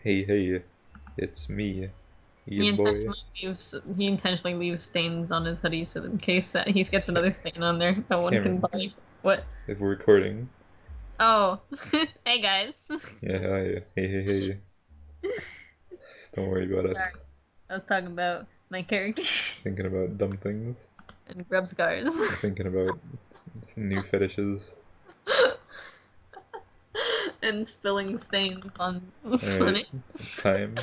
Hey, hey, it's me, He your boy. intentionally leaves stains on his hoodie so that in case he gets another stain on there, no one can Cameron, bother. What? if we're recording. Oh, hey guys. Yeah, hi. Hey, hey, hey. Just don't worry about Sorry, us I was talking about my character thinking about dumb things, and grub scars thinking about new fetishes. and spilling stains on Alright, Sonics. it's time.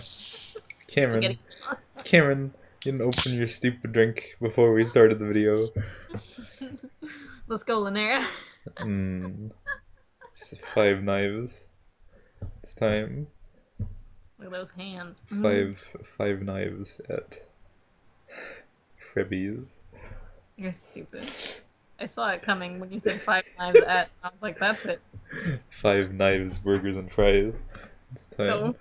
Cameron, Spaghetti sauce. Cameron, you didn't open your stupid drink before we started the video. Let's go, Lynera. Mmm, it's five knives. It's time. Look at those hands. Five knives at Frebby's. You're stupid. I saw it coming when you said five knives at. I was like, that's it. Five knives, burgers, and fries. It's time. Go.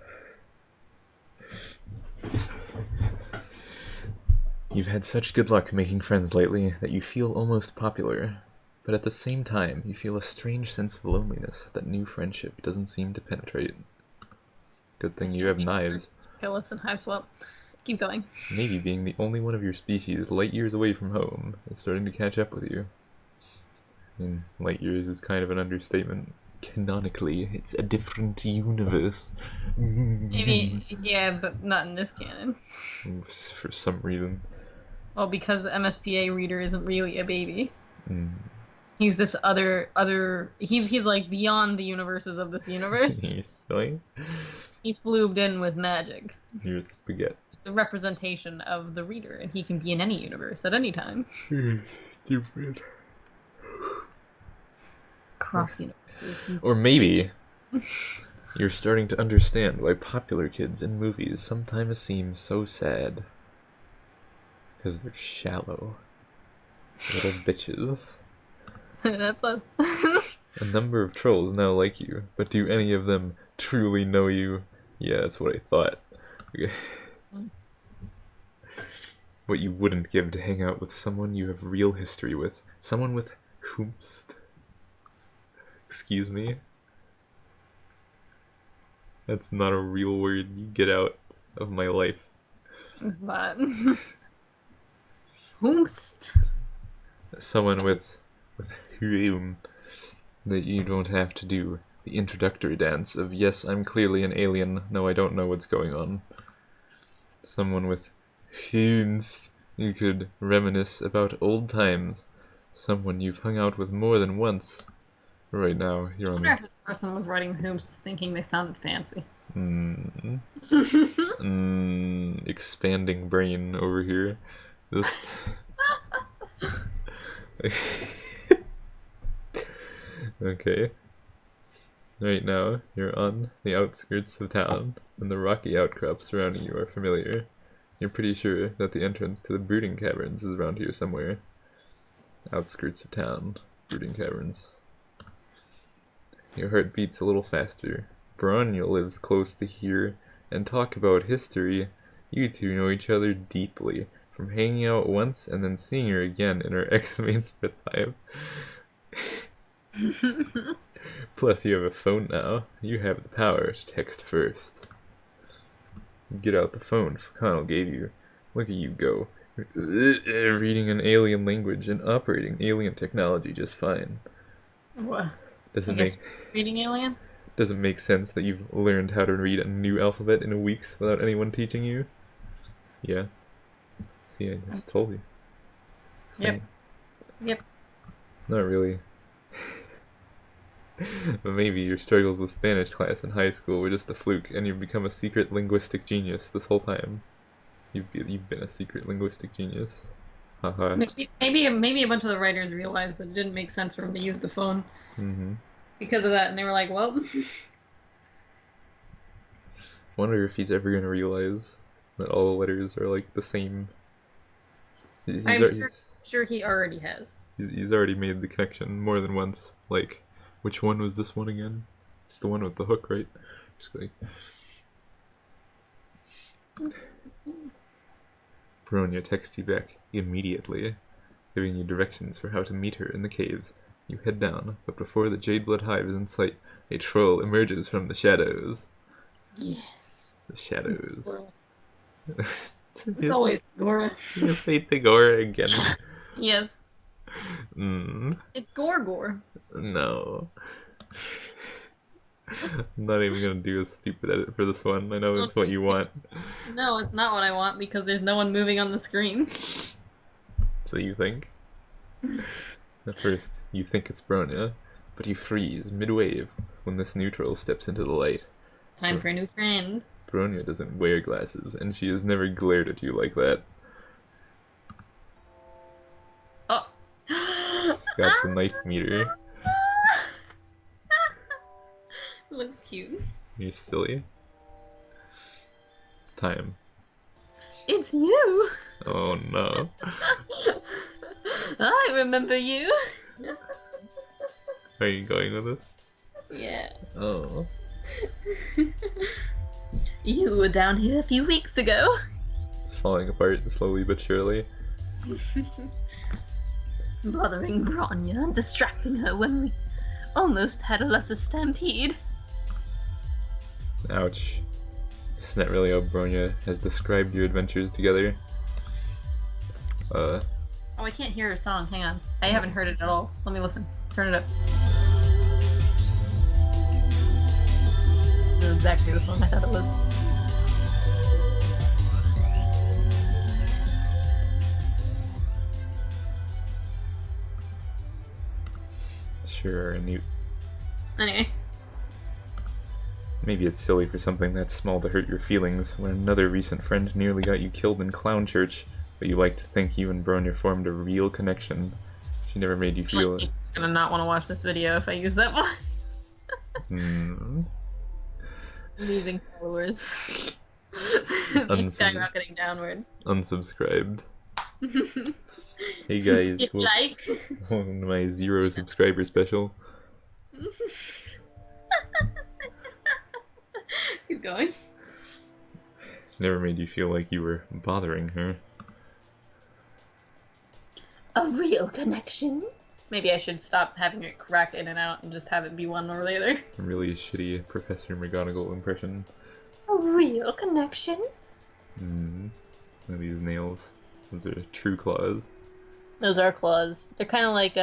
You've had such good luck making friends lately that you feel almost popular, but at the same time you feel a strange sense of loneliness that new friendship doesn't seem to penetrate. Good thing you have knives. Kill us in Hiveswap. Keep going. Maybe being the only one of your species light years away from home is starting to catch up with you. I mean, light years is kind of an understatement. Canonically, it's a different universe. Maybe, yeah, but not in this canon. For some reason. Well, because the MSPA reader isn't really a baby. Mm. He's this he's like beyond the universes of this universe. You're silly. He flubed in with magic. You're spaghetti. It's a representation of the reader, and he can be in any universe at any time. Stupid. Cross universes. Or maybe you're starting to understand why popular kids in movies sometimes seem so sad. Because they're shallow. Little bitches. That's us. A number of trolls now like you, but do any of them truly know you? Yeah, that's what I thought. Okay. What you wouldn't give to hang out with someone you have real history with. Someone with whomst. Excuse me? That's not a real word. You get out of my life. It's not. Whomst. Someone with whom that you don't have to do the introductory dance of yes, I'm clearly an alien. No, I don't know what's going on. Someone with whomst you could reminisce about old times. Someone you've hung out with more than once. Right now, you're I on wonder the if this person was writing Whomst thinking they sounded fancy. Expanding brain over here. Just okay. Right now, you're on the outskirts of town, and the rocky outcrops surrounding you are familiar. You're pretty sure that the entrance to the Brooding Caverns is around here somewhere. Outskirts of town, Brooding Caverns. Your heart beats a little faster. Bronya lives close to here, and talk about history. You two know each other deeply, from hanging out once and then seeing her again in her ex-mate's time. Plus, you have a phone now. You have the power to text first. Get out the phone Connell gave you. Look at you go. Reading an alien language and operating alien technology just fine. What? Doesn't make reading alien? doesn't make sense that you've learned how to read a new alphabet in weeks without anyone teaching you. Yeah. See, I just told you. It's the same. Yep. Not really. But maybe your struggles with Spanish class in high school were just a fluke, and you've become a secret linguistic genius this whole time. You've been a secret linguistic genius. Haha. Maybe a bunch of the writers realized that it didn't make sense for him to use the phone because of that, and they were like, "Well." Wonder if he's ever gonna realize that all the letters are like the same. I'm sure he already has. He's already made the connection more than once. Like, which one was this one again? It's the one with the hook, right? Just like. Bronya texts you back immediately, giving you directions for how to meet her in the caves. You head down, but before the Jade Blood Hive is in sight, a troll emerges from the shadows. Yes. The shadows. It's always Gora. You say Thagora again. Yes. Mm. It's Gore. No. I'm not even gonna do a stupid edit for this one. I know it's what you want. No, it's not what I want because there's no one moving on the screen. So you think? At first, you think it's Bronya, but you freeze mid-wave when this neutral steps into the light. Time for a new friend. Bronya doesn't wear glasses, and she has never glared at you like that. Oh. It's got the knife meter. Looks cute. You're silly. It's time. It's you! Oh no. I remember you. Are you going with this? Yeah. Oh. You were down here a few weeks ago. It's falling apart slowly but surely. Bothering Bronya and distracting her when we almost had a lesser stampede. Ouch. Isn't that really how Bronya has described your adventures together? Oh, I can't hear her song. Hang on. I haven't heard it at all. Let me listen. Turn it up. This is exactly the song I thought it was. Sure, a Newt. Anyway. Maybe it's silly for something that small to hurt your feelings when another recent friend nearly got you killed in Clown Church, but you like to think you and Bronya formed a real connection. She never made you feel... I'm gonna not want to watch this video if I use that one. Losing followers. Skyrocketing downwards. Unsubscribed. Hey guys, welcome to my 0 subscriber special. Keep going. Never made you feel like you were bothering her. A real connection? Maybe I should stop having it crack in and out and just have it be one or the other. A really shitty Professor McGonagall impression. A real connection? Look at these nails. Those are true claws. Those are claws. They're kind of like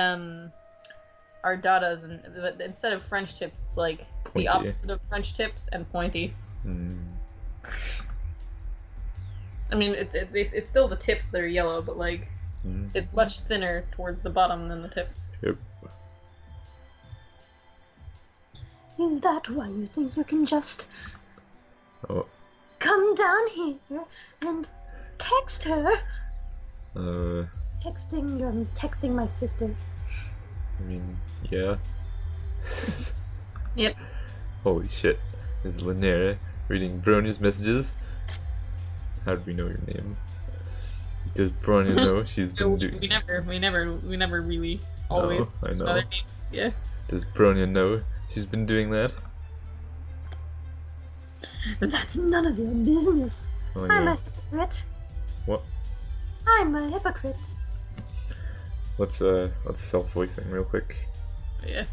Ardadas, but instead of French tips, it's like pointy. The opposite of French tips and pointy. I mean, it's still the tips that are yellow, but like it's much thinner towards the bottom than the tip. Yep. Is that why you think you can just come down here and text her? You're texting my sister. I mean, yeah. Yep. Holy shit. Is Lynera reading Bronya's messages? How did we know your name? Does Bronya know she's been doing... We never really always I know. other names. Yeah. Does Bronya know she's been doing that? That's none of your business. Oh, I'm a hypocrite. What? I'm a hypocrite. Let's self-voicing real quick. Yeah.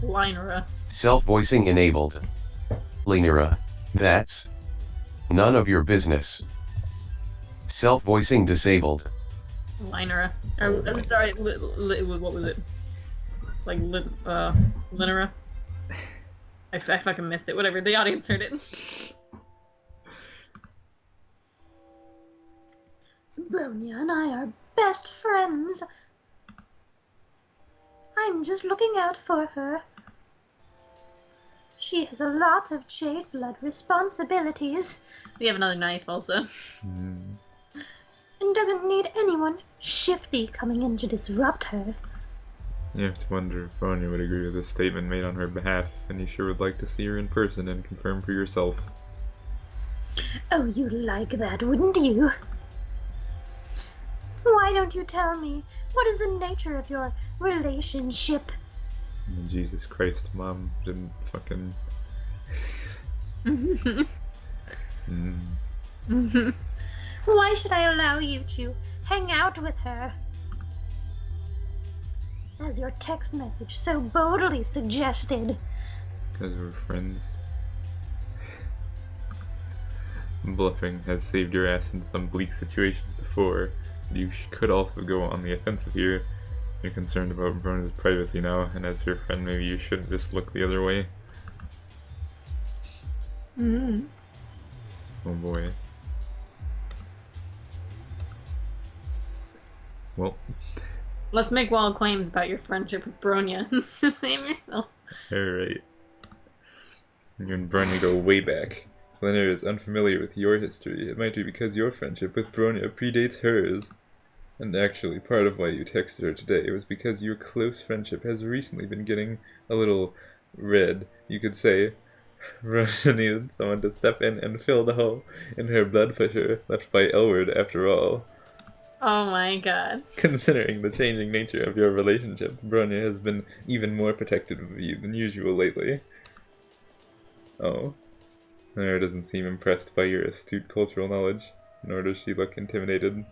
Lynera. Self-voicing enabled. Lynera. That's none of your business. Self-voicing disabled. Lynera. Sorry, what was it? Like, Lynera? I fucking missed it. Whatever, the audience heard it. Bronya and I are best friends. I'm just looking out for her. She has a lot of Jade Blood responsibilities. We have another knife also. And doesn't need anyone shifty coming in to disrupt her. You have to wonder if Bronya would agree with this statement made on her behalf, and you sure would like to see her in person and confirm for yourself. Oh, you'd like that, wouldn't you? Why don't you tell me? What is the nature of your relationship? Jesus Christ, Mom didn't fucking... Why should I allow you to hang out with her? As your text message so boldly suggested. Because we're friends. Bluffing has saved your ass in some bleak situations before. You could also go on the offensive here. You're concerned about Bronya's privacy now, and as her friend, maybe you shouldn't just look the other way. Mm-hmm. Oh boy. Well, Let's make wild claims about your friendship with Bronya. Save yourself. alright. You and Bronya go way back. Lynera is unfamiliar with your history. It might be because your friendship with Bronya predates hers. And actually, part of why you texted her today was because your close friendship has recently been getting a little red. You could say, Bronya needed someone to step in and fill the hole in her blood fissure left by Elward after all. Oh my god. Considering the changing nature of your relationship, Bronya has been even more protective of you than usual lately. Oh. Lynera doesn't seem impressed by your astute cultural knowledge, nor does she look intimidated.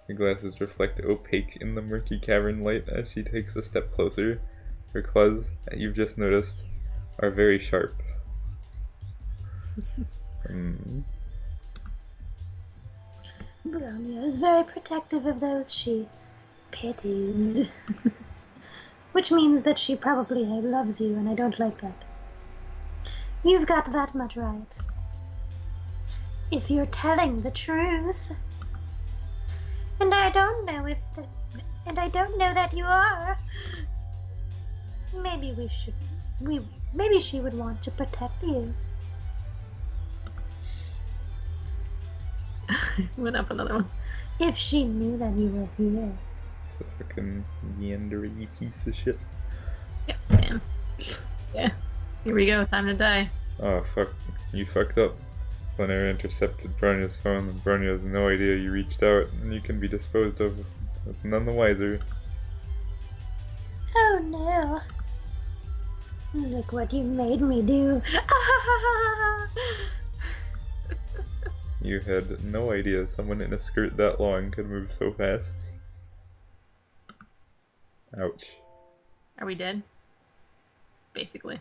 Her glasses reflect opaque in the murky cavern light as she takes a step closer. Her claws, you've just noticed, are very sharp. Bronya is very protective of those she pities. Which means that she probably loves you, and I don't like that. You've got that much right. If you're telling the truth. And I don't know that you are. Maybe maybe she would want to protect you. Went up another one. If she knew that you were here. It's a fucking meandery piece of shit. Yep, damn. Yeah. Here we go, time to die. Oh fuck, you fucked up. Lynera intercepted Bronya's phone, and Bronya has no idea you reached out, and you can be disposed of with none the wiser. Oh no. Look what you made me do. You had no idea someone in a skirt that long could move so fast. Ouch. Are we dead? Basically.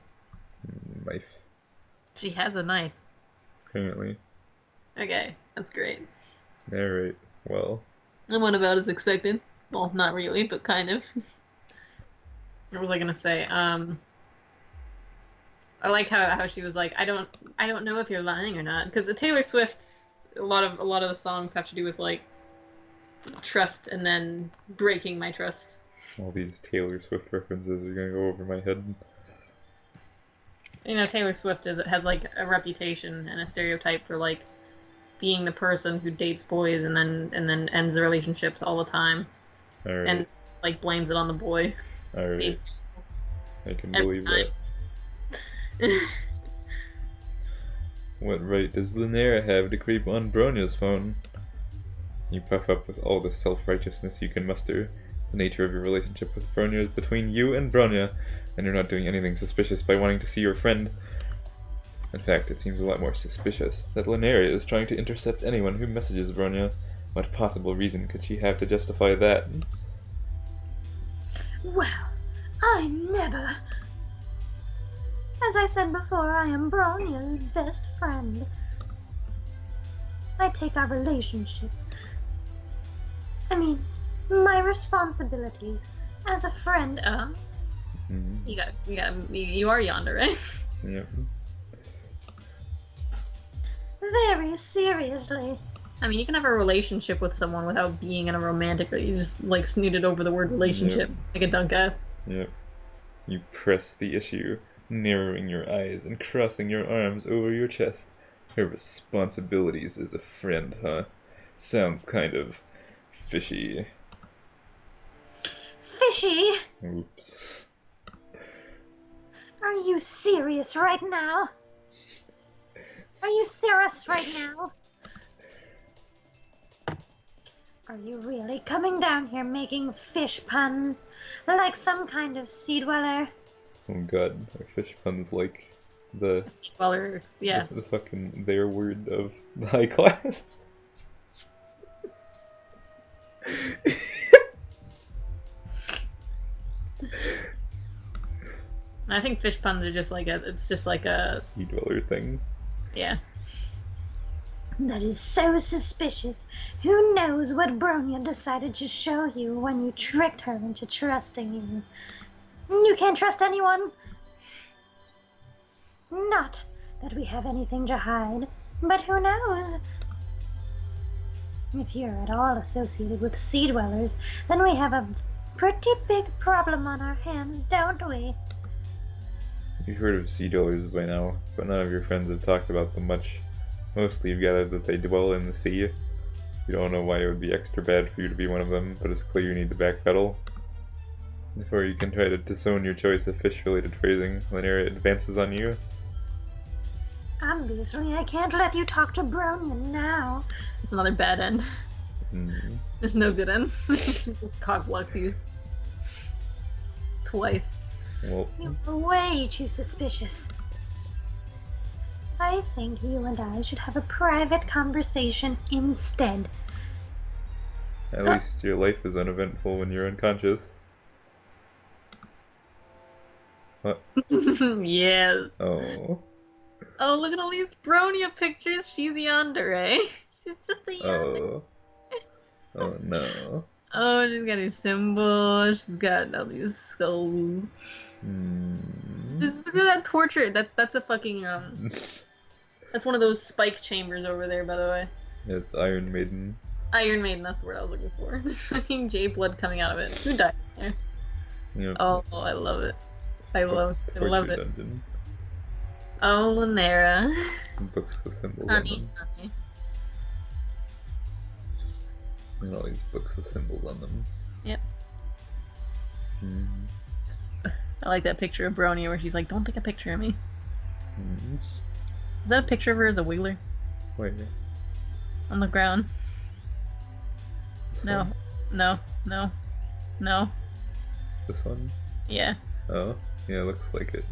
Knife. She has a knife. Apparently. Okay, that's great. Alright, well. And what about as expected? Well, not really, but kind of. What was I gonna say? I like how she was like, I don't know if you're lying or not, because Taylor Swift's a lot of the songs have to do with like trust and then breaking my trust. All these Taylor Swift references are gonna go over my head. You know, Taylor Swift has like a reputation and a stereotype for like being the person who dates boys and then ends the relationships all the time. Alright. And like blames it on the boy. Alright. I can believe that. What right does Lynera have to creep on Bronya's phone? You puff up with all the self-righteousness you can muster. The nature of your relationship with Bronya is between you and Bronya, and you're not doing anything suspicious by wanting to see your friend. In fact, it seems a lot more suspicious that Lynera is trying to intercept anyone who messages Bronya. What possible reason could she have to justify that? Well, I never... As I said before, I am Bronya's best friend. I take our relationship... my responsibilities as a friend, you are Yonder, right? Yep. Very seriously. You can have a relationship with someone without being in a romantic, you just, like, snooted over the word relationship, like a dunk ass. Yep. You press the issue, narrowing your eyes and crossing your arms over your chest. Her responsibilities as a friend, huh? Sounds kind of fishy. Fishy? Oops. Are you serious right now? Are you serious right now? Are you really coming down here making fish puns? Like some kind of sea dweller? Oh god, are fish puns like the... Sea dweller, yeah. The fucking their word of the high class? I think fish puns are just like it's just like a sea dweller thing. Yeah. That is so suspicious. Who knows what Bronya decided to show you when you tricked her into trusting you? You can't trust anyone. Not that we have anything to hide, but who knows? If you're at all associated with Sea Dwellers, then we have a pretty big problem on our hands, don't we? You've heard of sea dwellers by now, but none of your friends have talked about them much. Mostly you've gathered that they dwell in the sea. You don't know why it would be extra bad for you to be one of them, but it's clear you need to backpedal. Before you can try to disown your choice of fish-related phrasing, Lynera advances on you. Obviously, I can't let you talk to Bronya now. It's another bad end. Mm. There's no good ends. Just cock blocks you. Twice. Well, You're way too suspicious. I think you and I should have a private conversation instead. at least your life is uneventful when you're unconscious. What? Yes. Oh. Oh, look at all these Bronya pictures. She's yandere. She's just a yandere. Oh. Oh no. Oh, she's got a symbol. She's got all these skulls. Look at that torture. That's a fucking That's one of those spike chambers over there, by the way. It's Iron Maiden. Iron Maiden. That's the word I was looking for. There's fucking Jade blood coming out of it. Who died there? Yep. Oh, I love it. I love Torture it. Dungeon. Oh, Lynera. Books with symbols Honey, on honey. them. And all these books with symbols on them. Yep. Mm. I like that picture of Bronya where she's like, "Don't take a picture of me." Mm. Is that a picture of her as a wiggler Wait. on the ground? This No, one? no, no, no. This one? Yeah. Oh, yeah, it looks like it.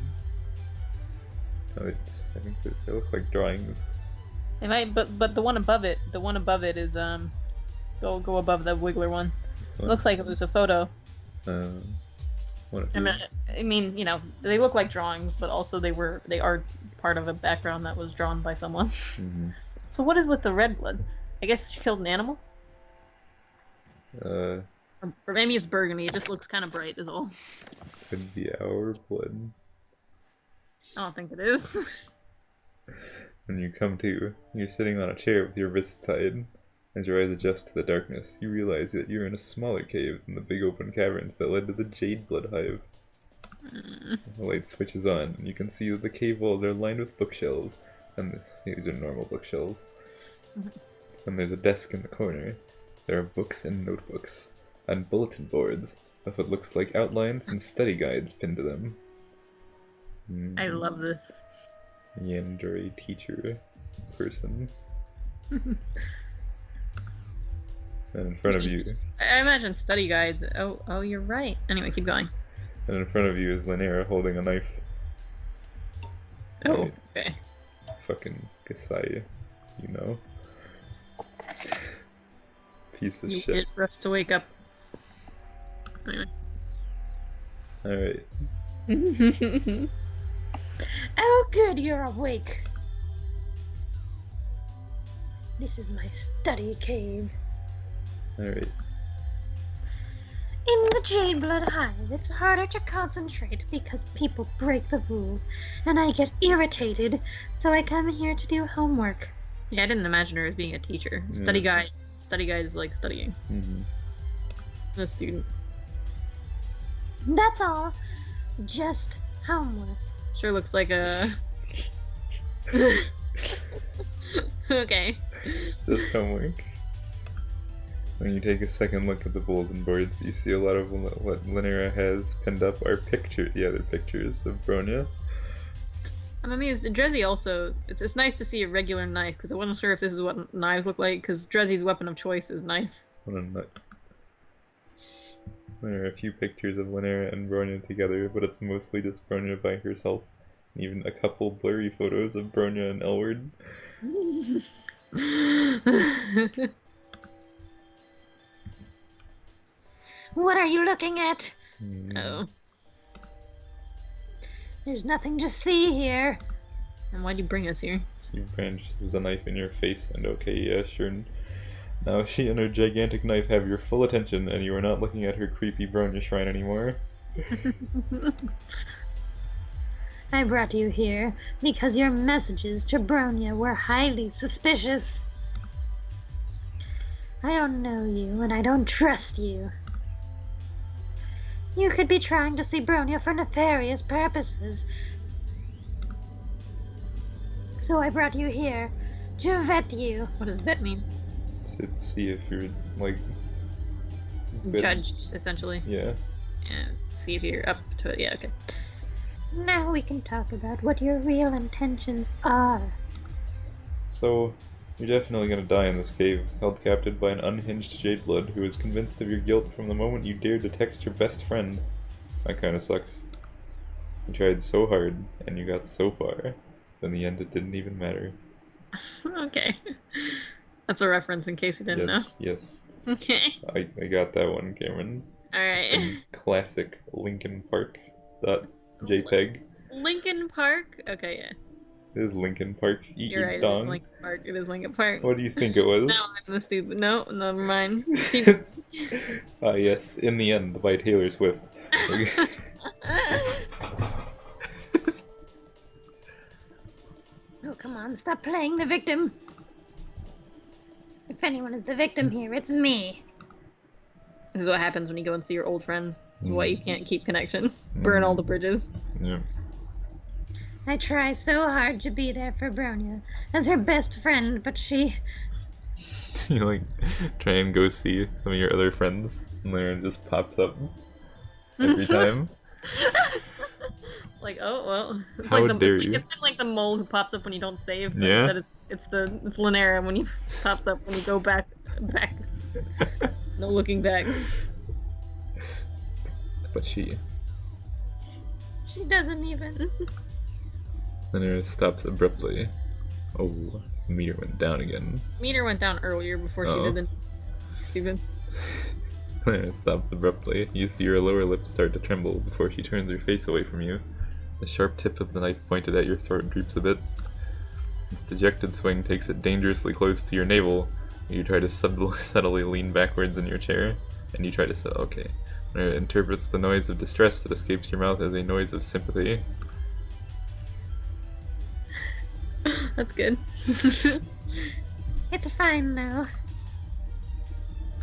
Oh, I think they look like drawings. It might, but the one above it, is go above the wiggler one. This It one? looks like it was a photo. One of I mean, you know, they look like drawings, but also they are part of a background that was drawn by someone. Mm-hmm. So what is with the red blood? I guess she killed an animal? Or Or maybe it's burgundy, it just looks kind of bright is all. could be our blood. I don't think it is. When you come to, you're sitting on a chair with your wrists tied. As your eyes adjust to the darkness, you realize that you're in a smaller cave than the big open caverns that led to the Jade Blood Hive. The light switches on, and you can see that the cave walls are lined with bookshelves, and these are normal bookshelves. And there's a desk in the corner. There are books and notebooks, and bulletin boards with what looks like outlines and study guides pinned to them. I love this. Yandere teacher person. And in front of you, I imagine study guides. Oh, you're right. Anyway, keep going. and in front of you is Lynera holding a knife. Oh, Right. okay. Fucking Gasai, you know. Piece of You shit. wait for us to wake up. Anyway. Alright. Oh, good, you're awake. This is my study cave. Alright. In the Jade Blood Hive, it's harder to concentrate because people break the rules, and I get irritated, so I come here to do homework. Yeah, I didn't imagine her as being a teacher. Study guide is like studying. Mm-hmm. A student. That's all. Just homework. Sure looks like a... Okay. Just homework. When you take a second look at the bulletin boards, you see a lot of what Lynera has pinned up are the other pictures of Bronya. I'm amused. Dreszy also, it's nice to see a regular knife, because I wasn't sure if this is what knives look like, because Dreszy's weapon of choice is knife. What a nut. There are a few pictures of Lynera and Bronya together, but it's mostly just Bronya by herself. And even a couple blurry photos of Bronya and Elward. What are you looking at? Oh. There's nothing to see here. And why'd you bring us here? He branches the knife in your face, and okay, yeah, sure. Now she and her gigantic knife have your full attention, and you are not looking at her creepy Bronya shrine anymore. I brought you here because your messages to Bronya were highly suspicious. I don't know you, and I don't trust you. You could be trying to see Bronya for nefarious purposes. So I brought you here to vet you. What does vet mean? To see if you're, like... Judged, essentially. Yeah. And see if you're up to it. Yeah, okay. Now we can talk about what your real intentions are. So, you're definitely gonna die in this cave, held captive by an unhinged Jadeblood who is convinced of your guilt from the moment you dared to text your best friend. That kinda sucks. You tried so hard, and you got so far. In the end, it didn't even matter. Okay. That's a reference in case you didn't know. Yes. Okay. I got that one, Cameron. Alright. Classic Linkin Park .jpeg. Lincoln Park? Okay, yeah. It is Linkin Park. Eat You're your right, dong. it is Lincoln Park. It is Lincoln Park. What do you think it was? No, I'm the stupid. No, never mind. Yes, In the End by Taylor Swift. Oh, come on, stop playing the victim. If anyone is the victim here, it's me. This is what happens when you go and see your old friends. This is why you can't keep connections. Burn all the bridges. Yeah. I try so hard to be there for Bronya as her best friend, but she... You like try and go see some of your other friends, and Lynera just pops up every time. It's like, oh well. It's How like dare it's you. kind of like the mole who pops up when you don't save. But Yeah. instead it's Lynera when he pops up when you go back. No looking back. But she doesn't even... Lynera stops abruptly. Oh, the meter went down again. Meter went down earlier before she did the stupid. Lynera stops abruptly. You see her lower lip start to tremble before she turns her face away from you. The sharp tip of the knife pointed at your throat droops a bit. Its dejected swing takes it dangerously close to your navel. You try to subtly lean backwards in your chair, and you try to say, okay. Lynera interprets the noise of distress that escapes your mouth as a noise of sympathy. That's good. It's fine now.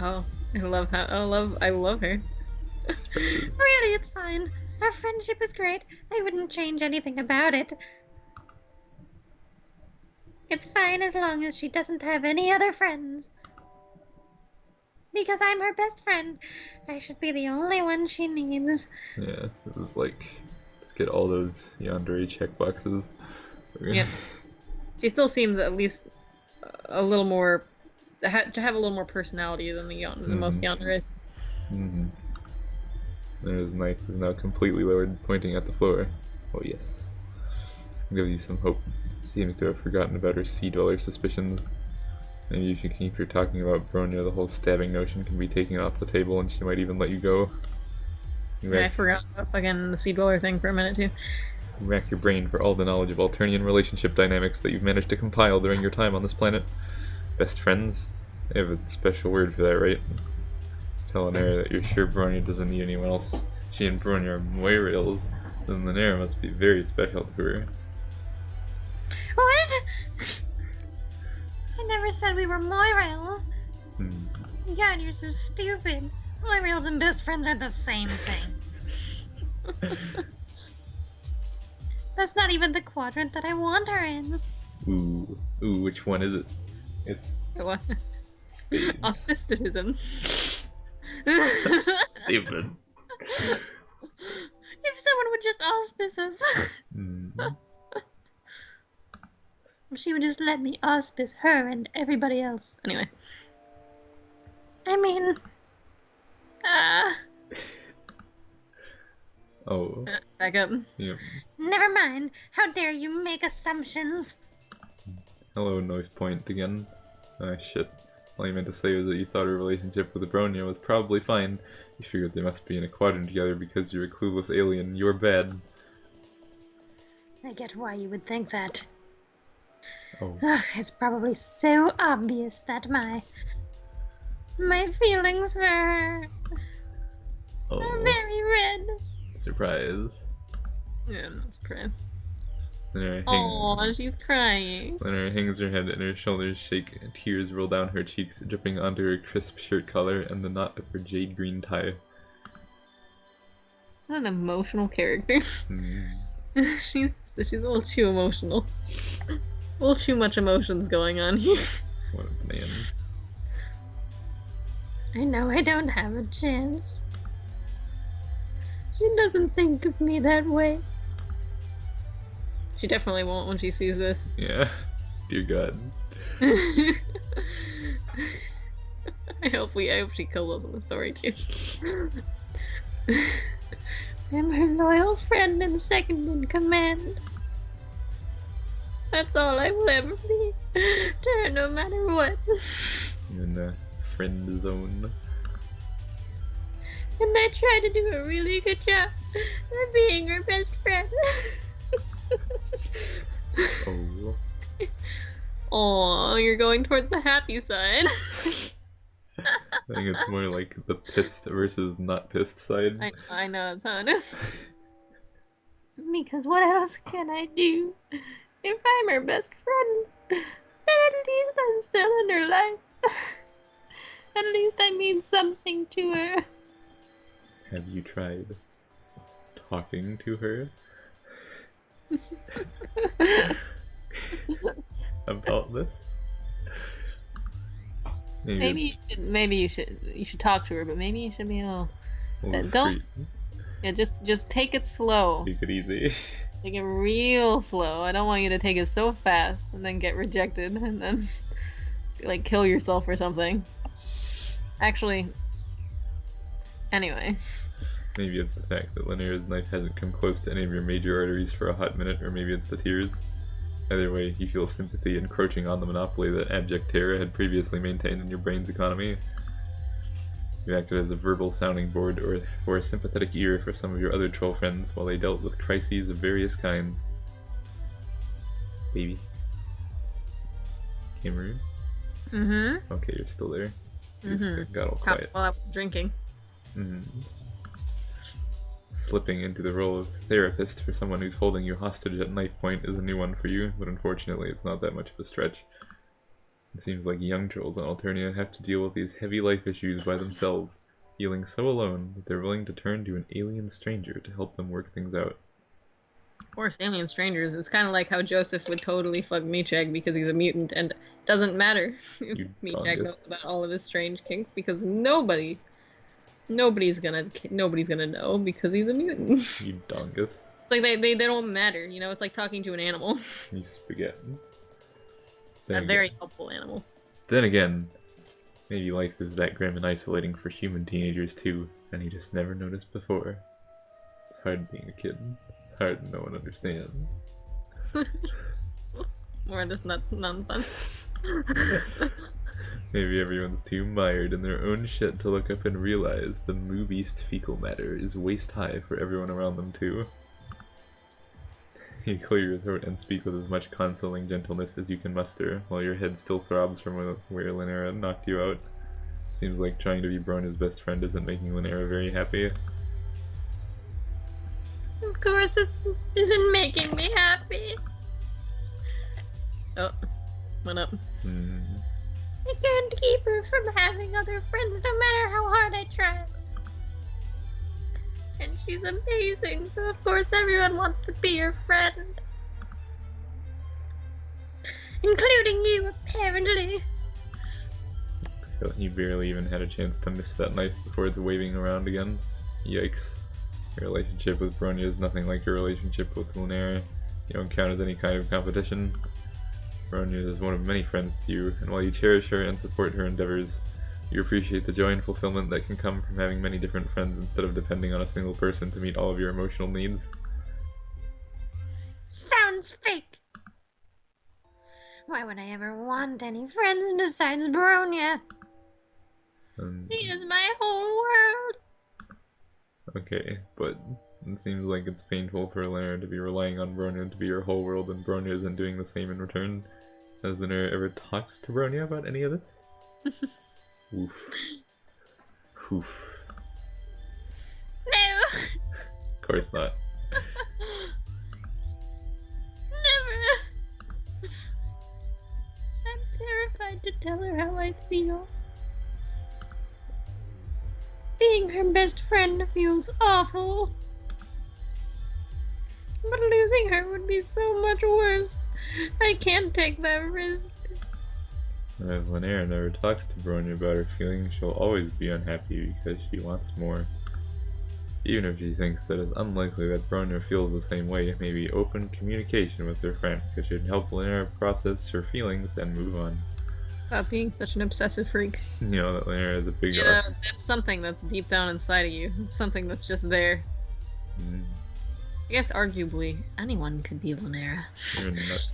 Oh, I love her. Really, it's fine. Our friendship is great. I wouldn't change anything about it. It's fine as long as she doesn't have any other friends. Because I'm her best friend. I should be the only one she needs. Yeah, it was like, let's get all those yandere checkboxes. Yep. She still seems at least a little more to have a little more personality than the most yanderes. Mm-hmm. Lynera's knife is now completely lowered, pointing at the floor. Oh yes. I'll give you some hope. She seems to have forgotten about her Sea Dweller suspicions. Maybe if you keep her talking about Bronya, the whole stabbing notion can be taken off the table and she might even let you go. I forgot about fucking the Sea Dweller thing for a minute too. You rack your brain for all the knowledge of Alternian relationship dynamics that you've managed to compile during your time on this planet. Best friends? They have a special word for that, right? Tell Lynera that you're sure Bronya doesn't need anyone else. She and Bronya are moirails, then Lynera must be very special to her. What? I never said we were moirails. God, you're so stupid. Moirails and best friends are the same thing. That's not even the quadrant that I want her in. Ooh, which one is it? It's What? spades. Auspicitism. Stupid. If someone would just auspice us. If she would just let me auspice her and everybody else. Anyway. I mean... Oh. Back up. Yep. Never mind. How dare you make assumptions? Hello, Knife Point again. Ah, shit. All you meant to say was that you thought her relationship with Bronya was probably fine. You figured they must be in a quadrant together because you're a clueless alien. You're bad. I get why you would think that. Oh. Ugh, it's probably so obvious that my feelings for her are very red. Surprise. Yeah, I'm not surprised. Lynera She's crying. hangs her head and her shoulders shake, tears roll down her cheeks, dripping onto her crisp shirt collar and the knot of her jade green tie. What an emotional character. She's a little too emotional. A little too much emotions going on here. What a bananas. I know I don't have a chance. She doesn't think of me that way. She definitely won't when she sees this. Yeah. Dear God. I hope she kills us in the story too. I'm her loyal friend and second in command. That's all I will ever be to her, no matter what. In the friend zone. And I try to do a really good job of being her best friend. Oh. Oh, you're going towards the happy side. I think it's more like the pissed versus not pissed side. I know, that's how it is. Because what else can I do? If I'm her best friend, then at least I'm still in her life. At least I mean something to her. Have you tried talking to her about this? Maybe you should talk to her, but maybe you should be a little don't. Yeah, just take it slow. Take it easy. Take it real slow. I don't want you to take it so fast and then get rejected and then like kill yourself or something. Actually, anyway. Maybe it's the fact that Lynera's knife hasn't come close to any of your major arteries for a hot minute, or maybe it's the tears. Either way, you feel sympathy encroaching on the monopoly that abject terror had previously maintained in your brain's economy. You acted as a verbal sounding board or a sympathetic ear for some of your other troll friends while they dealt with crises of various kinds. Baby. Cameroon? Mm-hmm. Okay, you're still there. Mm-hmm. Got all quiet. While I was drinking. Slipping into the role of therapist for someone who's holding you hostage at knife point is a new one for you, but unfortunately it's not that much of a stretch. It seems like young trolls on Alternia have to deal with these heavy life issues by themselves, feeling so alone that they're willing to turn to an alien stranger to help them work things out. Of course, alien strangers. It's kind of like how Joseph would totally fuck Michag because he's a mutant, and it doesn't matter if Michag knows about all of his strange kinks because nobody's gonna know because he's a mutant. You dongus. It's like they don't matter, you know. It's like talking to an animal. You spaghetti. A very helpful animal. Then again, maybe life is that grim and isolating for human teenagers too, and he just never noticed before. It's hard being a kid. It's hard and no one understands. More of this nonsense. Maybe everyone's too mired in their own shit to look up and realize the moo-beast fecal matter is waist high for everyone around them too. You clear your throat and speak with as much consoling gentleness as you can muster, while your head still throbs from where Lynera knocked you out. Seems like trying to be Brona's best friend isn't making Lynera very happy. Of course it isn't making me happy. Oh, went up. I can't keep her from having other friends no matter how hard I try. And she's amazing, so of course everyone wants to be her friend. Including you, apparently. You barely even had a chance to miss that knife before it's waving around again. Yikes. Your relationship with Bronya is nothing like your relationship with Lynera. You don't count as any kind of competition. Bronya is one of many friends to you, and while you cherish her and support her endeavors, you appreciate the joy and fulfillment that can come from having many different friends instead of depending on a single person to meet all of your emotional needs. Sounds fake! Why would I ever want any friends besides Bronya? She is my whole world! Okay, but it seems like it's painful for Lynera to be relying on Bronya to be your whole world and Bronya isn't doing the same in return. Has Lynera ever talked to Bronya about any of this? Oof. Oof. No! Of course not. Never! I'm terrified to tell her how I feel. Being her best friend feels awful. But losing her would be so much worse. I can't take that risk. If Lynera never talks to Bronya about her feelings, she'll always be unhappy because she wants more. Even if she thinks that it's unlikely that Bronya feels the same way, maybe open communication with her friend should help Lynera process her feelings and move on. Stop being such an obsessive freak. You know that Lynera is a big That's something that's deep down inside of you. It's something that's just there. I guess arguably anyone could be Lynera. You're nuts.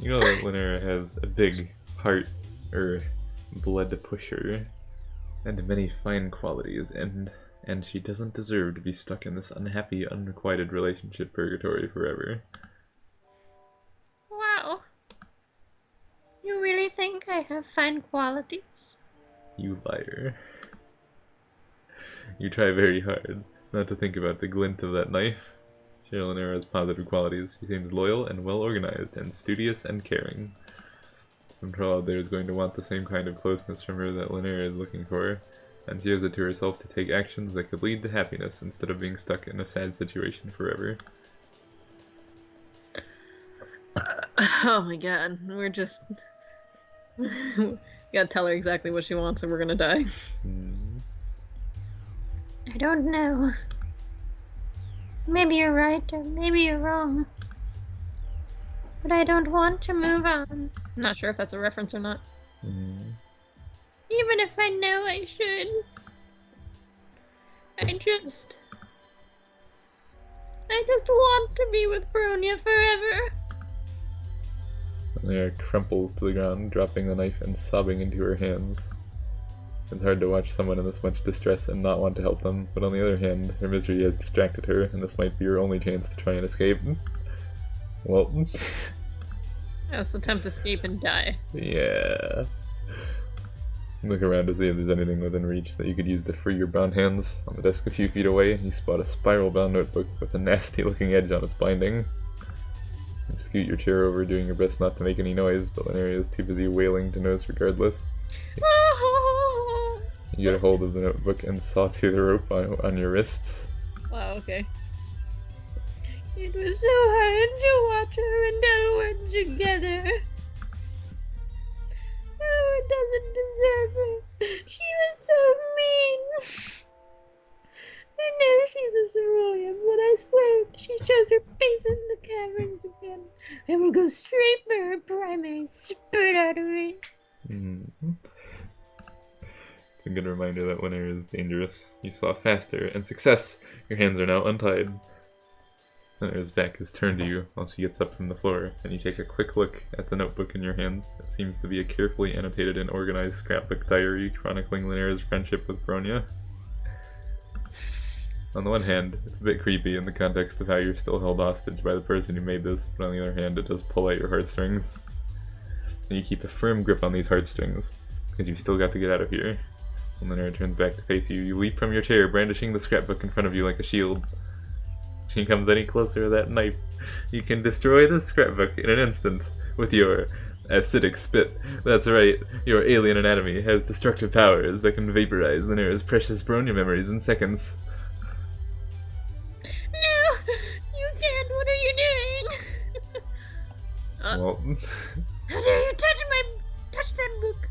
You know that Lynera has a big heart, or blood to push her, and many fine qualities, and she doesn't deserve to be stuck in this unhappy, unrequited relationship purgatory forever. Wow. You really think I have fine qualities? You liar. You try very hard not to think about the glint of that knife. Lynera has positive qualities. She seems loyal and well organized, and studious and caring. Some troll out there is going to want the same kind of closeness from her that Lynera is looking for, and she owes it to herself to take actions that could lead to happiness instead of being stuck in a sad situation forever. Oh my god, we're just... We gotta tell her exactly what she wants or we're gonna die. I don't know. Maybe you're right, or maybe you're wrong. But I don't want to move on. I'm not sure if that's a reference or not. Even if I know I should. I just want to be with Bronya forever. Lynera crumples to the ground, dropping the knife and sobbing into her hands. It's hard to watch someone in this much distress and not want to help them, but on the other hand, her misery has distracted her, and this might be her only chance to try and escape. Well... Let's attempt to escape and die. Yeah. Look around to see if there's anything within reach that you could use to free your bound hands. On the desk a few feet away, you spot a spiral-bound notebook with a nasty-looking edge on its binding. You scoot your chair over, doing your best not to make any noise, but Lynera is too busy wailing to notice regardless. You get a hold of the notebook and saw through the rope on your wrists. Wow, okay. It was so hard to watch her and Delaware together. Delaware doesn't deserve her. She was so mean. I know she's a cerulean, but I swear if she shows her face in the caverns again, I will go straight for her primary spurt out of me. It's a good reminder that Lynera is dangerous. You saw faster, and success! Your hands are now untied. Lynera's back is turned to you while she gets up from the floor, and you take a quick look at the notebook in your hands. It seems to be a carefully annotated and organized scrapbook diary chronicling Lynera's friendship with Bronya. On the one hand, it's a bit creepy in the context of how you're still held hostage by the person who made this, but on the other hand, it does pull at your heartstrings. And you keep a firm grip on these heartstrings, because you've still got to get out of here. When Lynera turns back to face you, you leap from your chair, brandishing the scrapbook in front of you like a shield. If she comes any closer to that knife, you can destroy the scrapbook in an instant with your acidic spit. That's right, your alien anatomy has destructive powers that can vaporize Lynera's precious Bronya memories in seconds. No! You can't! What are you doing? Well, How dare you touch that book?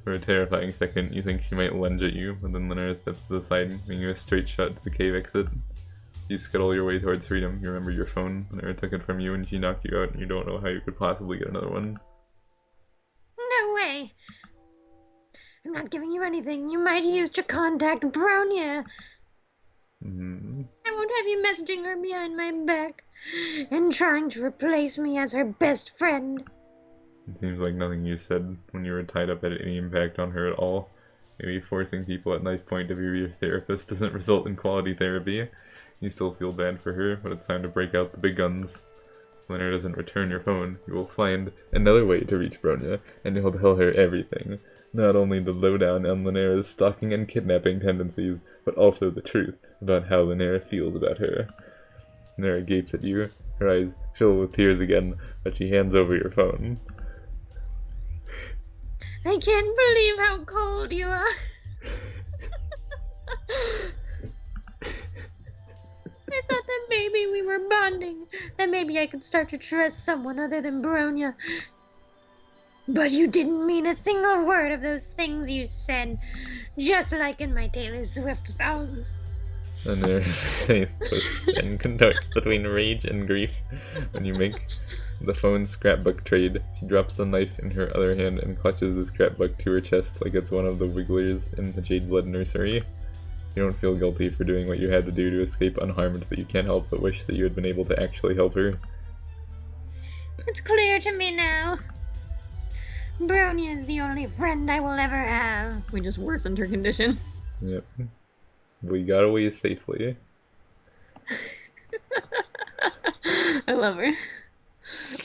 for a terrifying second, you think she might lunge at you, but then Lynera steps to the side, giving you a straight shot to the cave exit. You scuttle your way towards freedom. You remember your phone. Lynera took it from you and she knocked you out, and you don't know how you could possibly get another one. No way! I'm not giving you anything you might use to contact Bronya. I won't have you messaging her behind my back and trying to replace me as her best friend. It seems like nothing you said when you were tied up had any impact on her at all. Maybe forcing people at knife point to be your therapist doesn't result in quality therapy. You still feel bad for her, but it's time to break out the big guns. Lynera doesn't return your phone, you will find another way to reach Bronya, and you'll tell her everything. Not only the lowdown on Lynera's stalking and kidnapping tendencies, but also the truth about how Lynera feels about her. Lynera gapes at you, her eyes fill with tears again, but she hands over your phone. I can't believe how cold you are. I thought that maybe we were bonding, that maybe I could start to trust someone other than Bronya. But you didn't mean a single word of those things you said, just like in my Taylor Swift songs. And there's face twists and contorts between rage and grief. When you make the phone scrapbook trade, she drops the knife in her other hand and clutches the scrapbook to her chest like it's one of the wigglers in the Jade Blood Nursery. You don't feel guilty for doing what you had to do to escape unharmed, but you can't help but wish that you had been able to actually help her. It's clear to me now. Bronya is the only friend I will ever have. We just worsened her condition. Yep. We got away safely. I love her.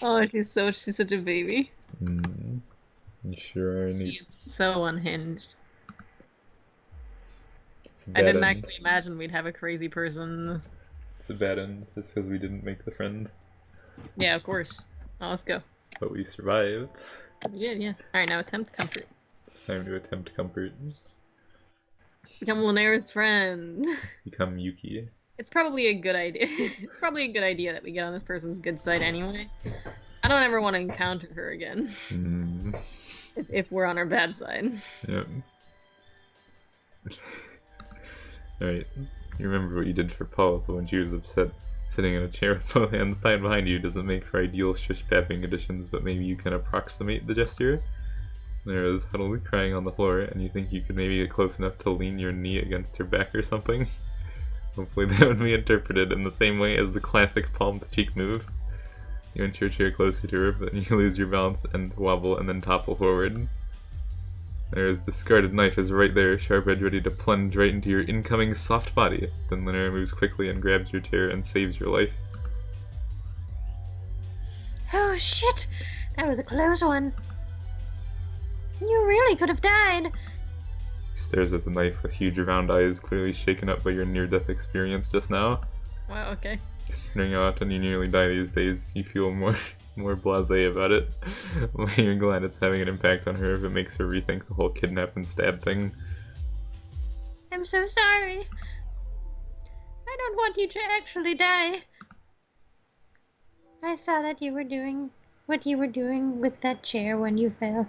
Oh, she's such a baby. You sure are neat. She's so unhinged. It's a I bad didn't end. actually imagine we'd have a crazy person. It's a bad end, just because we didn't make the friend. Yeah, of course. Oh, let's go. But we survived. We did, yeah. Alright, now attempt comfort. It's time to attempt comfort. Become Lynera's friend. Become Yuuki. It's probably a good idea. It's probably a good idea that we get on this person's good side anyway. I don't ever want to encounter her again. If we're on her bad side. Yep. Alright. You remember what you did for Paula when she was upset. Sitting in a chair with both hands tied behind you doesn't make for ideal shush-papping conditions, but maybe you can approximate the gesture? There is huddled crying on the floor, and you think you could maybe get close enough to lean your knee against her back or something? Hopefully that would be interpreted in the same way as the classic palm-to-cheek move. You inch your chair closer to her, but then you lose your balance and wobble and then topple forward. There's discarded knife is right there, sharp edge ready to plunge right into your incoming soft body. Then Lynera moves quickly and grabs your chair and saves your life. Oh shit! That was a close one. You really could have died. She stares at the knife with huge round eyes, clearly shaken up by your near-death experience just now. Wow, okay. Considering how often you nearly die these days, you feel more blasé about it. You're glad it's having an impact on her if it makes her rethink the whole kidnap and stab thing. I'm so sorry. I don't want you to actually die. I saw that you were doing what you were doing with that chair when you fell.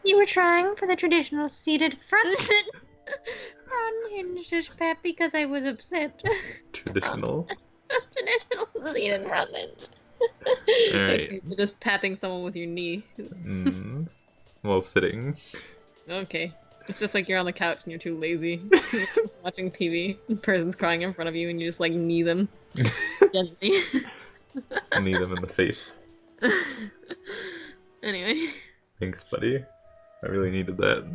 You were trying for the traditional seated front unhinged pat because I was upset. Traditional? Traditional seated front hinge. Alright. Okay, so just patting someone with your knee. While sitting. Okay. It's just like you're on the couch and you're too lazy. Watching TV. The person's crying in front of you and you just like knee them. Gently. Knee them in the face. Anyway. Thanks, buddy. I really needed that.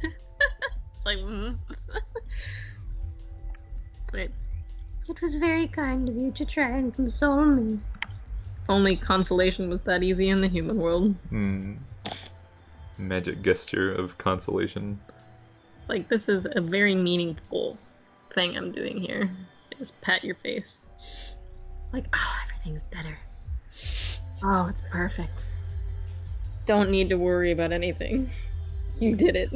It's like, Wait. It was very kind of you to try and console me. If only consolation was that easy in the human world. Magic gesture of consolation. It's like, this is a very meaningful thing I'm doing here. I just pat your face. It's like, oh, everything's better. Oh, it's perfect. Don't need to worry about anything. You did it.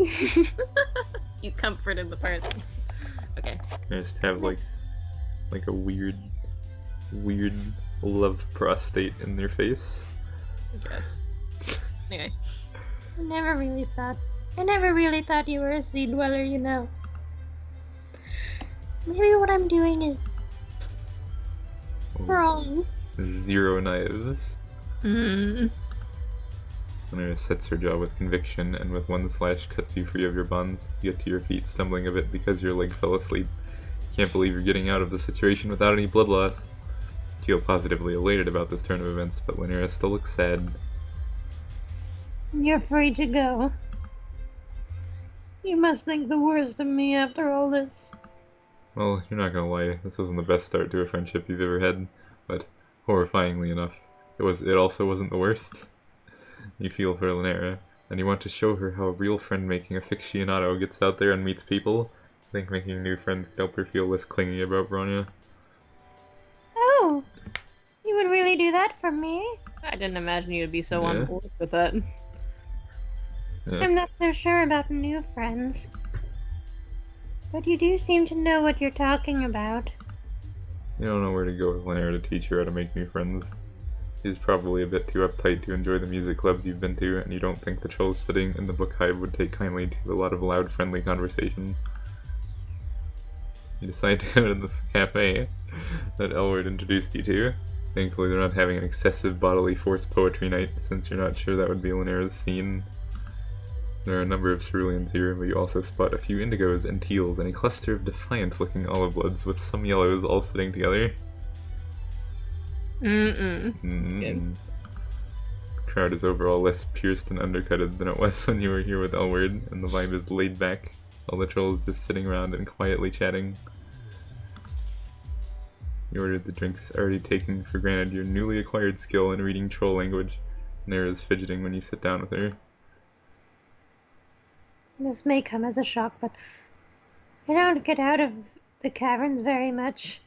You comforted the person. Okay. I just have like a weird love prostate in their face. I guess. Anyway. I never really thought you were a sea dweller, you know. Maybe what I'm doing is wrong. 0 knives. Lynera sets her jaw with conviction, and with one slash cuts you free of your bonds. You get to your feet, stumbling a bit because your leg fell asleep. You can't believe you're getting out of the situation without any blood loss. You feel positively elated about this turn of events, but Lynera still looks sad. You're free to go. You must think the worst of me after all this. Well, you're not gonna lie, this wasn't the best start to a friendship you've ever had, but horrifyingly enough, it also wasn't the worst. You feel for Lynera, and you want to show her how a real friend-making aficionado gets out there and meets people. I think making new friends could help her feel less clingy about Bronya. Oh, you would really do that for me? I didn't imagine you'd be so Yeah. on board with that. Yeah. I'm not so sure about new friends. But you do seem to know what you're talking about. You don't know where to go with Lynera to teach her how to make new friends. She's probably a bit too uptight to enjoy the music clubs you've been to, and you don't think the trolls sitting in the book hive would take kindly to a lot of loud, friendly conversation. You decide to go to the cafe that Elward introduced you to. Thankfully, they're not having an excessive bodily force poetry night, since you're not sure that would be Lynera's scene. There are a number of ceruleans here, but you also spot a few indigos and teals and a cluster of defiant-looking olive bloods with some yellows all sitting together. The crowd is overall less pierced and undercutted than it was when you were here with Elward, and the vibe is laid back, all the trolls just sitting around and quietly chatting. You ordered the drinks, already taking for granted your newly acquired skill in reading troll language. Nera's fidgeting when you sit down with her. This may come as a shock, but I don't get out of the caverns very much.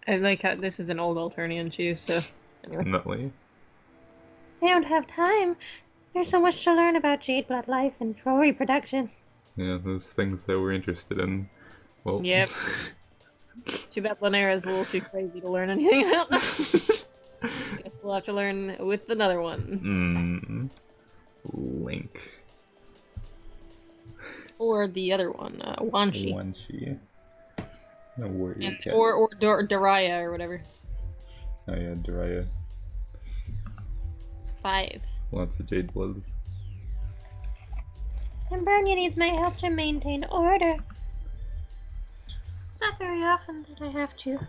I like how this is an old Alternian too, so anyway. Nutley. I don't have time. There's so much to learn about jade blood life and troll reproduction. Yeah, those things that we're interested in. Well, Yep. Too bad Lynera's a little too crazy to learn anything about. Guess we'll have to learn with another one. Link. Or the other one, Wanshi. Wanshi. No warrior And, cat. or Daraya or whatever. Oh yeah, Daraya. It's 5. Lots of jade bloods. And Bronya needs my help to maintain order. It's not very often that I have to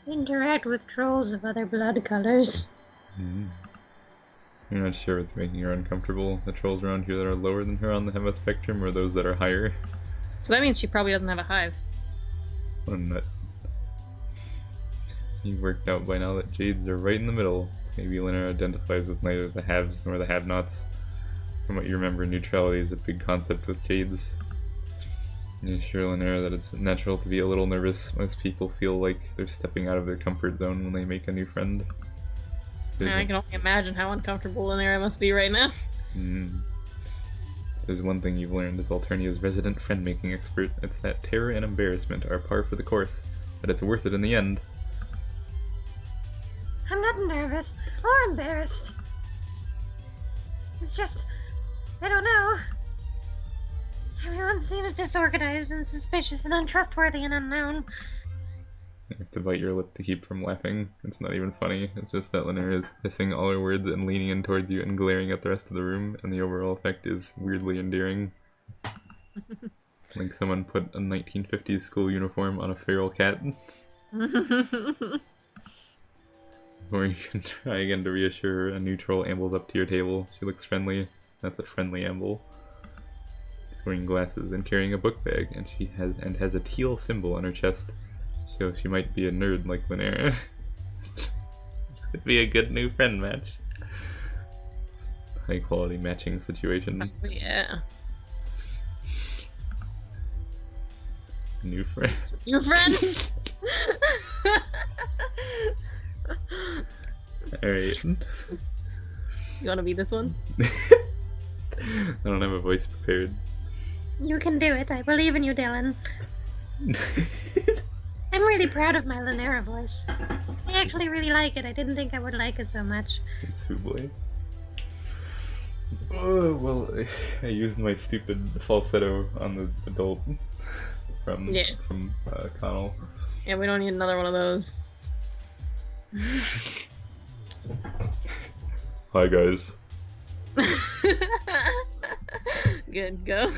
interact with trolls of other blood colors. You're not sure what's making her uncomfortable. The trolls around here that are lower than her on the Hema spectrum, or those that are higher? So that means she probably doesn't have a hive. What a nut. You've worked out by now that jades are right in the middle. Maybe Lynera identifies with neither the haves nor the have-nots. From what you remember, neutrality is a big concept with jades. You're sure, Lynera, that it's natural to be a little nervous. Most people feel like they're stepping out of their comfort zone when they make a new friend. I can only imagine how uncomfortable Lynera must be right now. There's one thing you've learned as Alternia's resident friend-making expert. It's that terror and embarrassment are par for the course, but it's worth it in the end. I'm not nervous or embarrassed. It's just, I don't know. Everyone seems disorganized and suspicious and untrustworthy and unknown. You have to bite your lip to keep from laughing. It's not even funny. It's just that Lynera is hissing all her words and leaning in towards you and glaring at the rest of the room, and the overall effect is weirdly endearing. Like someone put a 1950s school uniform on a feral cat. Or you can try again to reassure her. A new troll ambles up to your table. She looks friendly. That's a friendly amble. She's wearing glasses and carrying a book bag, and she has a teal symbol on her chest. So she might be a nerd like Lynera. This could be a good new friend match. High quality matching situation. Oh, yeah. New friend. Your friend? Alright. You wanna be this one? I don't have a voice prepared. You can do it. I believe in you, Dylan. I'm really proud of my Lynera voice. I actually really like it. I didn't think I would like it so much. It's Hubley. Oh, well, I used my stupid falsetto on the adult from Connell. Yeah, we don't need another one of those. Hi, guys. Good, go.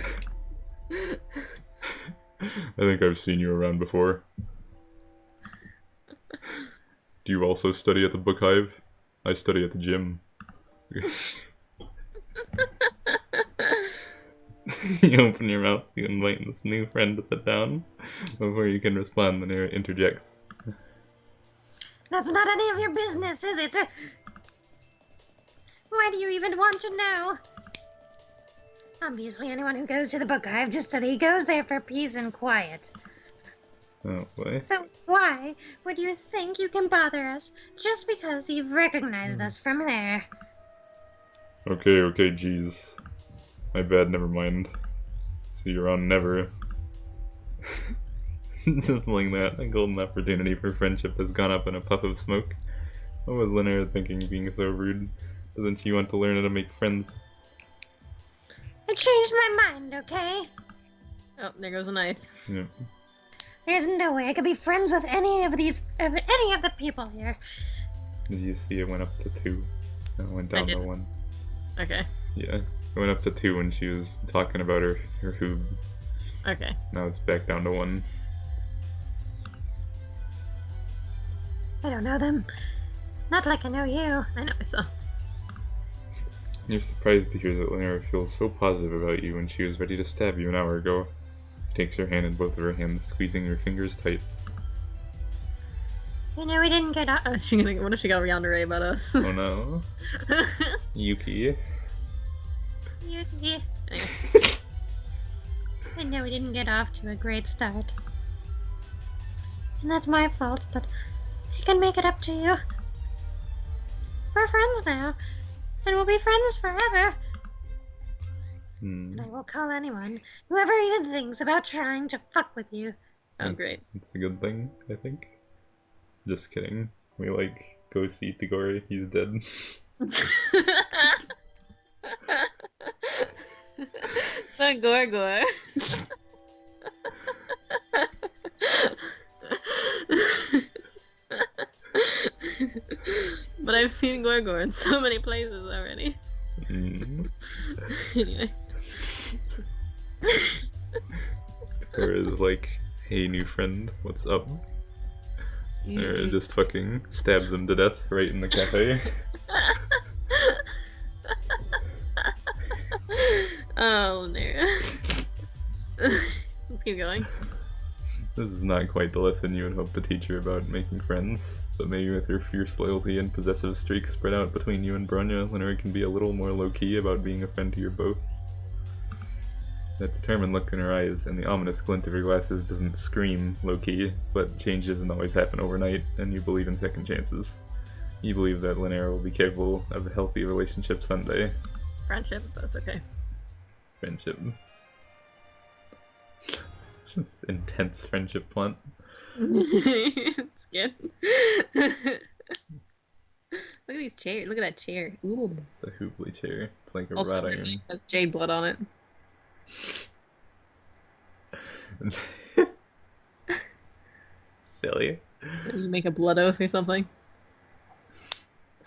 I think I've seen you around before. Do you also study at the book hive? I study at the gym. You open your mouth, you invite this new friend to sit down. Before you can respond, Lynera interjects. That's not any of your business, is it? Why do you even want to know? Obviously, anyone who goes to the book hive just study goes there for peace and quiet. Oh boy. So why would you think you can bother us just because you've recognized us from there? Okay, jeez. My bad, never mind. So you're on Never. Just like that, a golden opportunity for friendship has gone up in a puff of smoke. What was Lynera thinking, being so rude? Doesn't she want to learn how to make friends? I changed my mind, okay? Oh, there goes a knife. Yep. There's no way I could be friends with any of the people here. Did you see it went up to 2? It went down to 1. Okay. Yeah. It went up to 2 when she was talking about her hoob. Okay. Now it's back down to 1. I don't know them. Not like I know you. I know I saw. You're surprised to hear that Lynera feels so positive about you when she was ready to stab you an hour ago. She takes your hand in both of her hands, squeezing your fingers tight. You know we didn't get off. What if she got yandere about us? Oh no. Yuuki. Yuuki. I know we didn't get off to a great start. And that's my fault, but I can make it up to you. We're friends now, and we'll be friends forever. And I will call anyone, whoever even thinks about trying to fuck with you. Oh, great. It's a good thing, I think. Just kidding. We go see Tagore, he's dead. The Gorgor. But I've seen Gorgor in so many places already. Anyway. Tagore is like, hey new friend, what's up? Or just fucking stabs him to death right in the cafe. Oh, Lynera. Let's keep going. This is not quite the lesson you would hope to teach her about making friends, but maybe with her fierce loyalty and possessive streak spread out between you and Bronya, Lynera can be a little more low-key about being a friend to you both. That determined look in her eyes and the ominous glint of her glasses doesn't scream low-key, but change doesn't always happen overnight, and you believe in second chances. You believe that Lynera will be capable of a healthy relationship someday. Friendship, that's okay. Friendship. This intense friendship plot. It's good. Look at these chairs. Look at that chair. Ooh. It's a hooply chair. It's like a Also, wrought iron. it has jade blood on it. Silly. You make a blood oath or something.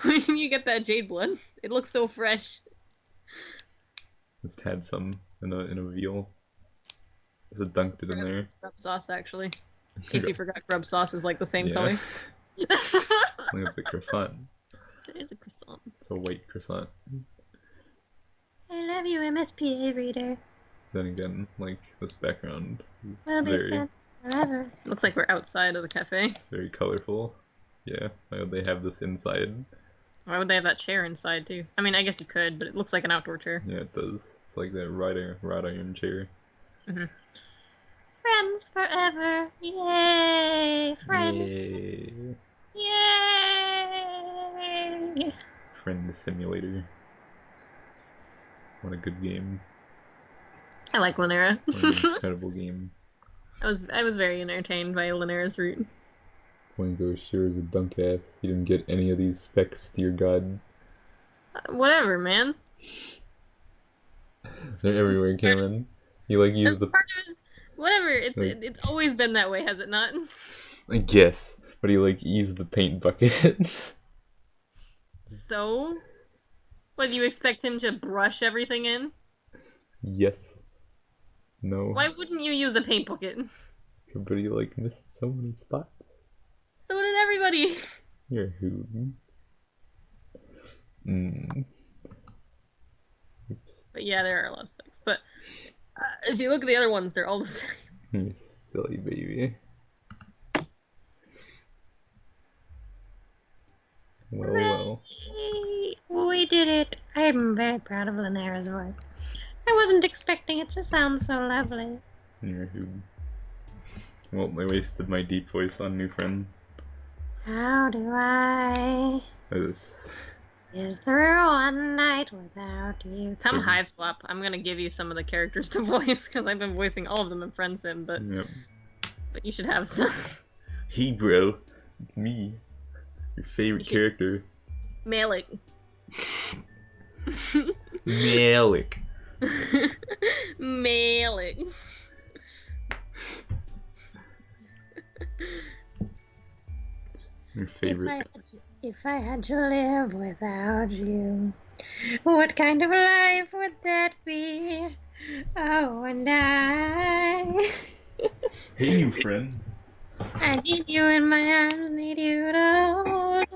When you get that jade blood, it looks so fresh. Just had some in a veal. Just dunked it in there. It's grub sauce, actually. In case you forgot, grub sauce is like the same color. I think it's a croissant. It is a croissant. It's a white croissant. I love you, MSPA reader. Then again, like, this background is We'll be very, friends forever. Looks like we're outside of the cafe. very colorful. Yeah, why would they have this inside? Why would they have that chair inside, too? I mean, I guess you could, but it looks like an outdoor chair. Yeah, it does. It's like that wrought iron chair. Friends forever. Yay! Friends. Yay. Yay! Friend Simulator. What a good game. I like Lynera. What an incredible game. I was very entertained by Lynera's route. Boingo sure is a dunk ass. You didn't get any of these specs, dear god. Whatever, man. They're everywhere, Cameron. You use the... Whatever, it's always been that way, has it not? I guess. But he used the paint bucket. So? What, do you expect him to brush everything in? Yes. No. Why wouldn't you use the paint bucket? But he missed so many spots. So did everybody. You're who? Oops. But yeah, there are a lot of spikes. But if you look at the other ones, they're all the same. You silly baby. Well. We did it. I'm very proud of Lynera's voice. I wasn't expecting it to sound so lovely. You're who? Well, I wasted my deep voice on new friend. How do I This. get through one night without you? Come Hiveswap. I'm gonna give you some of the characters to voice because I've been voicing all of them in Friendsim, but Yep. you should have some. Hey, bro. It's me. Your favorite character. Malik. Malik. Malik. Your favorite. If I had to live without you, what kind of life would that be? Oh, and I Hey, new friend. I need you in my arms, need you to hold.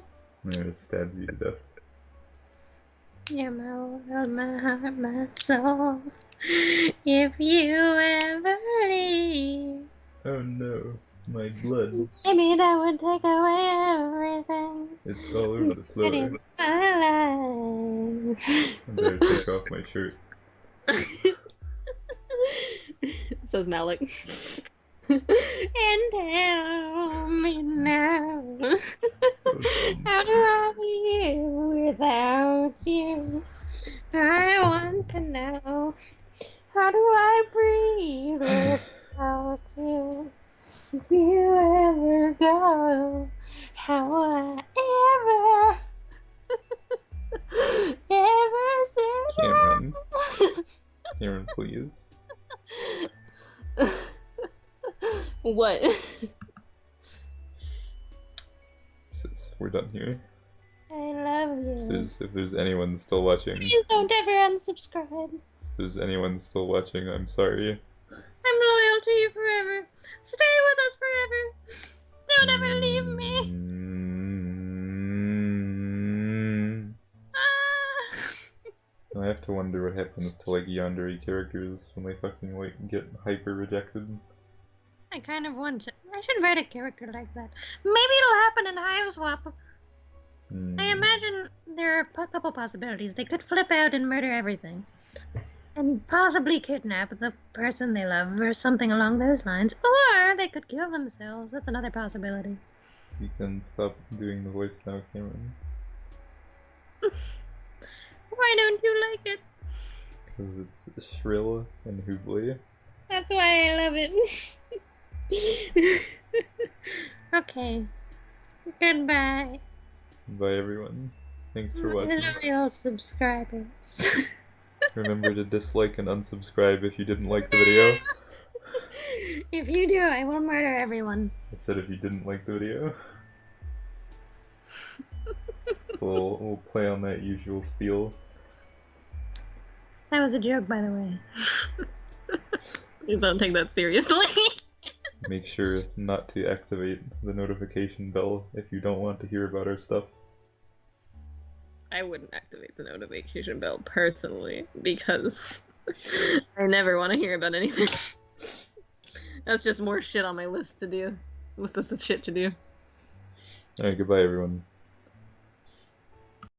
I'm gonna stab you to death. You're my world, my heart, my soul. If you ever leave, Oh no, my blood. maybe that would take away everything. It's all over the floor. In my life. I better take off my shirt. Says Malik. And tell me now, dumb. how do I live without you? I want to know, how do I breathe without you? If you ever go, how I ever Cameron. survive? Cameron, please. What? We're done here. I love you. If there's anyone still watching, Please don't ever unsubscribe. if there's anyone still watching, I'm sorry. I'm loyal to you forever. Stay with us forever. Don't ever leave me. Ah. I have to wonder what happens to like yandere characters when they fucking like get hyper rejected. I kind of want to. I should write a character like that. Maybe it'll happen in Hiveswap. I imagine there are a couple possibilities. They could flip out and murder everything. And possibly kidnap the person they love or something along those lines. Or they could kill themselves. That's another possibility. You can stop doing the voice now, Cameron. Why don't you like it? Because it's shrill and hoobly. That's why I love it. Okay. Goodbye. Bye everyone. Thanks for watching. Loyal subscribers. Remember to dislike and unsubscribe if you didn't like the video. If you do, I will murder everyone. I said if you didn't like the video. So we'll play on that usual spiel. That was a joke, by the way. Please don't take that seriously. Make sure not to activate the notification bell if you don't want to hear about our stuff. I wouldn't activate the notification bell personally because I never want to hear about anything. That's just more shit on my list to do. List of the shit to do. Alright, goodbye everyone.